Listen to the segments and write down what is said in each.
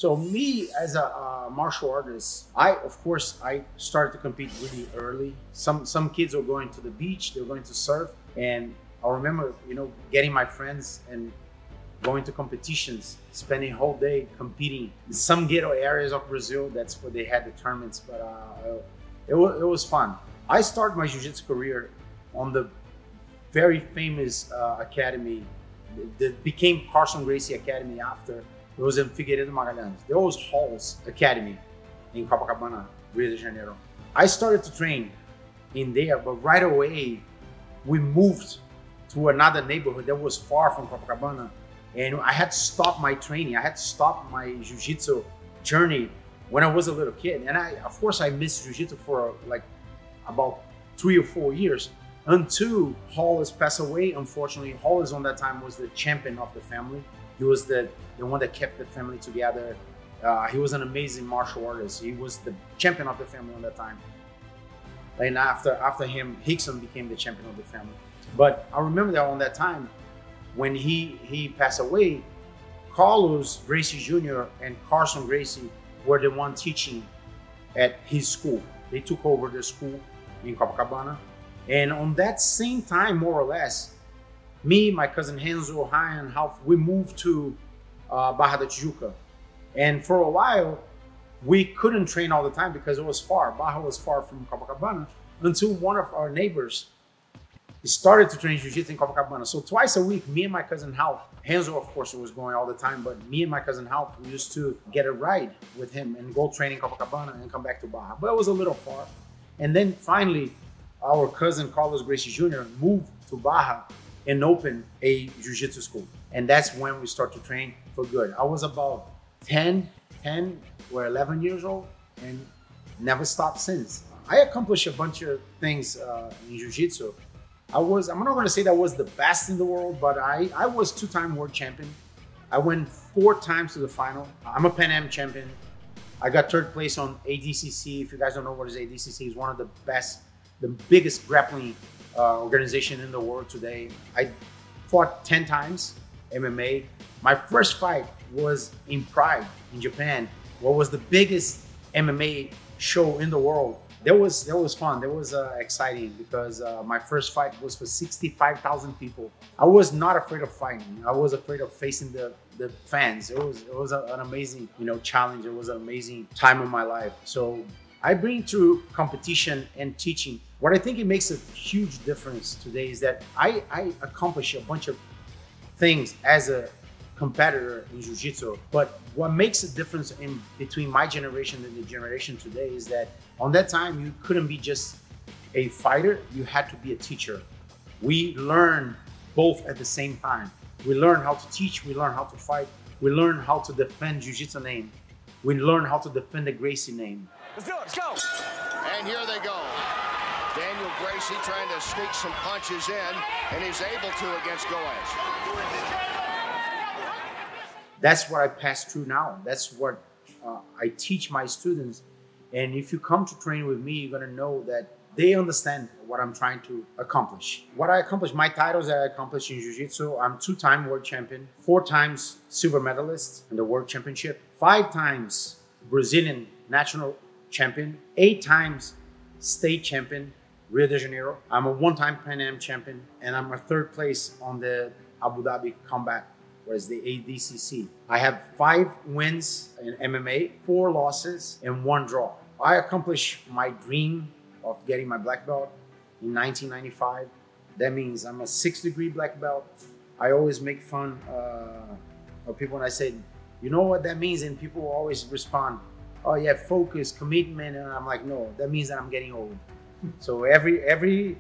So me as a martial artist, of course I started to compete really early. Some kids are going to the beach, they're going to surf, and I remember, you know, getting my friends and going to competitions, spending a whole day competing. In some ghetto areas of Brazil, that's where they had the tournaments, but it was fun. I started my jiu-jitsu career on the very famous academy that became Carson Gracie Academy after. It was in Figueiredo Magalhães. There was Hall's Academy in Copacabana, Rio de Janeiro. I started to train in there, but right away we moved to another neighborhood that was far from Copacabana, and I had to stop my training. I had to stop my jiu-jitsu journey when I was a little kid. And of course, I missed jiu-jitsu for like about 3 or 4 years until Hollis passed away. Unfortunately, Hollis on that time was the champion of the family. He was the one that kept the family together. He was an amazing martial artist. He was the champion of the family on that time. And after him, Rickson became the champion of the family. But I remember that on that time, when he passed away, Carlos Gracie Jr. and Carson Gracie were the one teaching at his school. They took over the school in Copacabana. And on that same time, more or less, me, my cousin Renzo, Ryan, Ralph, we moved to Barra da Tijuca. And for a while, we couldn't train all the time because it was far. Barra was far from Copacabana, until one of our neighbors started to train jiu-jitsu in Copacabana. So twice a week, me and my cousin Ralph, Renzo of course was going all the time, but me and my cousin Ralph, we used to get a ride with him and go train in Copacabana and come back to Barra. But it was a little far. And then finally, our cousin Carlos Gracie Jr. moved to Barra and opened a jiu-jitsu school. And that's when we started to train for good. I was about 10 or 11 years old and never stopped since. I accomplished a bunch of things in jiu-jitsu. I'm not going to say that I was the best in the world, but I was 2-time world champion. I went 4 times to the final. I'm a Pan Am champion. I got 3rd place on ADCC. If you guys don't know what is ADCC, it's one of the best, the biggest grappling organization in the world today. I fought 10 times MMA. My first fight was in Pride in Japan, what was the biggest MMA show in the world. That was fun. That was exciting because my first fight was for 65,000 people. I was not afraid of fighting. I was afraid of facing the fans. It was an amazing, you know, challenge. It was an amazing time of my life. So I bring to competition and teaching. What I think it makes a huge difference today is that I accomplish a bunch of things as a competitor in jiu-jitsu, but what makes a difference in between my generation and the generation today is that on that time you couldn't be just a fighter, you had to be a teacher. We learn both at the same time. We learn how to teach, we learn how to fight, we learn how to defend jiu-jitsu name, we learn how to defend the Gracie name. Let's do it, let's go! And here they go. Daniel Gracie trying to sneak some punches in, and he's able to against Goes. That's what I pass through now. That's what I teach my students. And if you come to train with me, you're gonna know that they understand what I'm trying to accomplish. What I accomplished, my titles that I accomplished in Jiu-Jitsu, I'm 2-time world champion, 4 times silver medalist in the world championship, 5 times Brazilian national champion, 8 times state champion, Rio de Janeiro. I'm a 1-time Pan Am champion, and I'm a 3rd place on the Abu Dhabi Combat, whereas the ADCC. I have 5 wins in MMA, 4 losses, and 1 draw. I accomplished my dream of getting my black belt in 1995. That means I'm a 6th-degree black belt. I always make fun of people when I say, you know what that means? And people always respond, oh yeah, focus, commitment. And I'm like, no, that means that I'm getting old. So every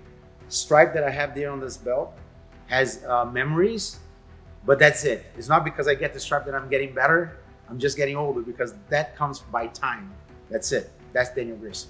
stripe that I have there on this belt has memories, but that's it. It's not because I get the stripe that I'm getting better. I'm just getting older because that comes by time. That's it. That's Daniel Gracie.